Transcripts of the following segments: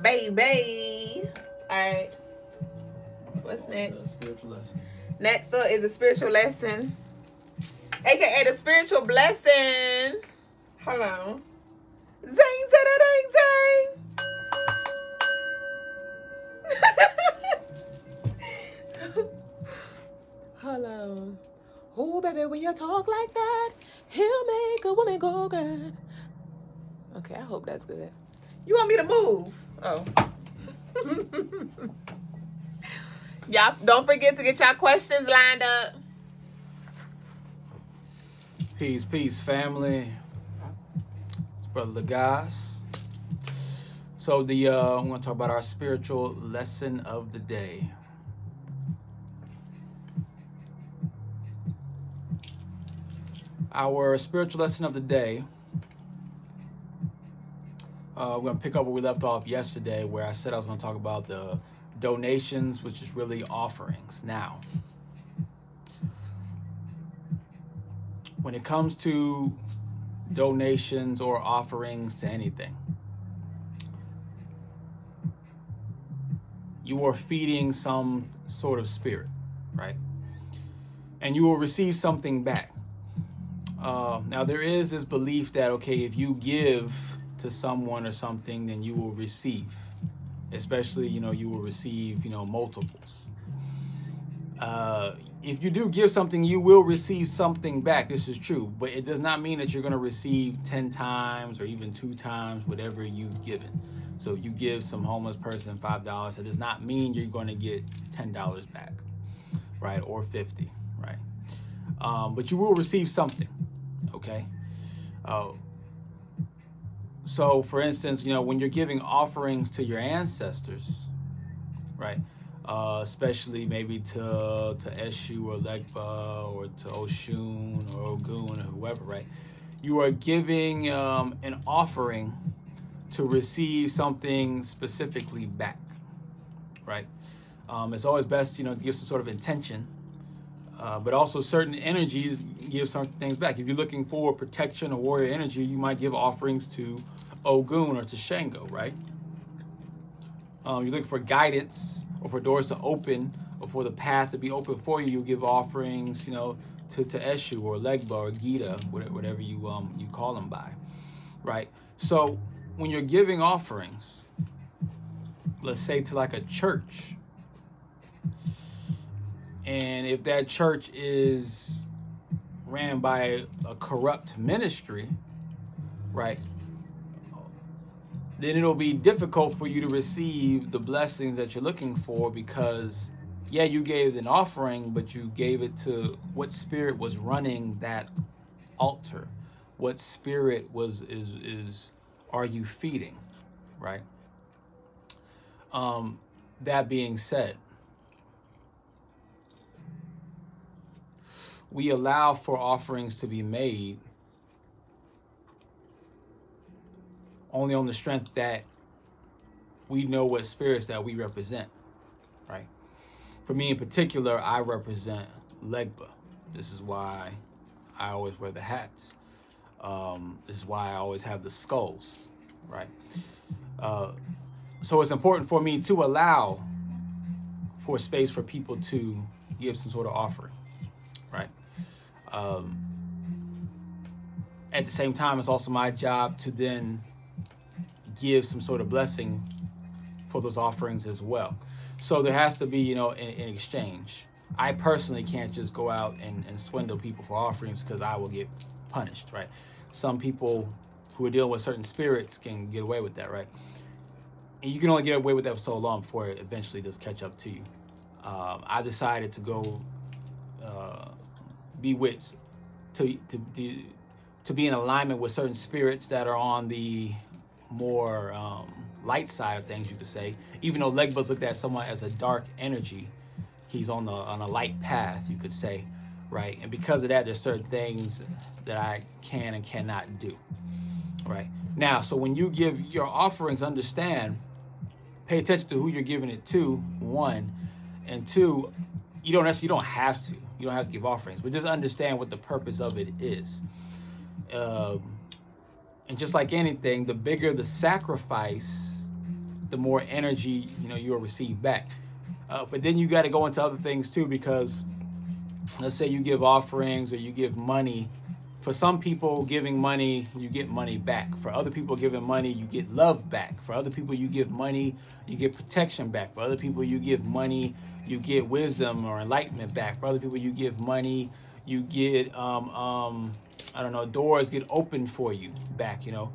Baby. All right. What's next? Spiritual lesson. Next up is a spiritual lesson, aka the spiritual blessing. Hold on. Zing, zing, zing, zing. Hold on. Oh, baby, when you talk like that, he'll make a woman go good. Okay, I hope that's good. You want me to move? Oh. Y'all don't forget to get y'all questions lined up. Peace, peace, family. It's Brother Lagas. So I'm going to talk about our spiritual lesson of the day. Our spiritual lesson of the day. We're going to pick up where we left off yesterday, where I said I was going to talk about the donations, which is really offerings. Now, when it comes to donations or offerings to anything, you are feeding some sort of spirit, right? And you will receive something back. Now, there is this belief that, okay, if you give to someone or something, then you will receive. Especially, you will receive, multiples. If you do give something, you will receive something back. This is true, but it does not mean that you're going to receive 10 times or even 2 times whatever you've given. So if you give some homeless person $5, it does not mean you're going to get $10 back, right? Or 50, right? But you will receive something, okay? So, for instance, when you're giving offerings to your ancestors, right, especially maybe to Eshu or Legba or to Oshun or Ogun or whoever, right, you are giving an offering to receive something specifically back, right? It's always best, to give some sort of intention, but also certain energies give some things back. If you're looking for protection or warrior energy, you might give offerings to Ogun or to Shango, right? You're looking for guidance or for doors to open or for the path to be open for you. You give offerings, to Eshu or Legba or Gita, whatever you call them by, right? So when you're giving offerings, let's say to like a church, and if that church is ran by a corrupt ministry, right, then it'll be difficult for you to receive the blessings that you're looking for, because yeah, you gave an offering, but you gave it to what spirit was running that altar. What spirit are you feeding, right? That being said, we allow for offerings to be made only on the strength that we know what spirits that we represent, right? For me in particular, I represent Legba. This is why I always wear the hats. This is why I always have the skulls, right? So it's important for me to allow for space for people to give some sort of offering, right? At the same time, it's also my job to then give some sort of blessing for those offerings as well. So there has to be, an exchange. I personally can't just go out and swindle people for offerings, because I will get punished, right? Some people who are dealing with certain spirits can get away with that, right? And you can only get away with that for so long before it eventually does catch up to you. I decided to go be with, to be in alignment with certain spirits that are on the more light side of things, you could say. Even though Legba's looked at somewhat as a dark energy, he's on a light path, you could say, right? And because of that, there's certain things that I can and cannot do, right? Now, so when you give your offerings, understand, pay attention to who you're giving it to, one, and two, you don't have to give offerings, but just understand what the purpose of it is. And just like anything, the bigger the sacrifice, the more energy, you know, you'll receive back. But then you got to go into other things too, because let's say you give offerings or you give money. For some people, giving money, you get money back. For other people, giving money, you get love back. For other people, you give money, you get protection back. For other people, you give money, you get wisdom or enlightenment back. For other people, you give money, you get I don't know, doors get opened for you back. You know,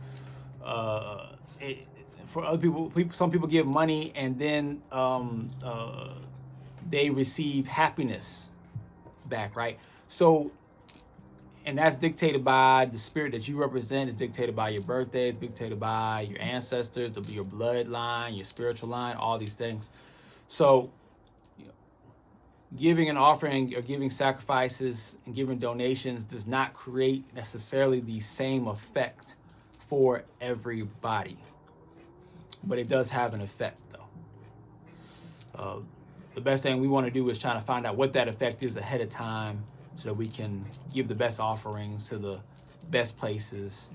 for other people, some people give money and then they receive happiness back, right? So, and that's dictated by the spirit that you represent. It's dictated by your birthday. It's dictated by your ancestors, your bloodline, your spiritual line, all these things. So, you know, giving an offering or giving sacrifices and giving donations does not create necessarily the same effect for everybody, but it does have an effect, though. The best thing we want to do is try to find out what that effect is ahead of time, so that we can give the best offerings to the best places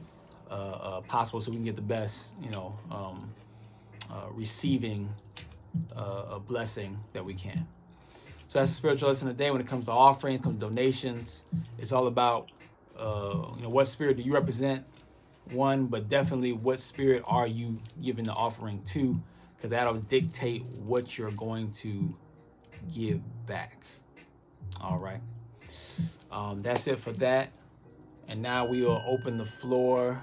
possible, so we can get the best, you know, receiving a blessing that we can. So that's the spiritual lesson today. When it comes to offerings, comes to donations, it's all about you know, what spirit do you represent? One, but definitely what spirit are you giving the offering to? Because that'll dictate what you're going to give back. All right. That's it for that. And now we will open the floor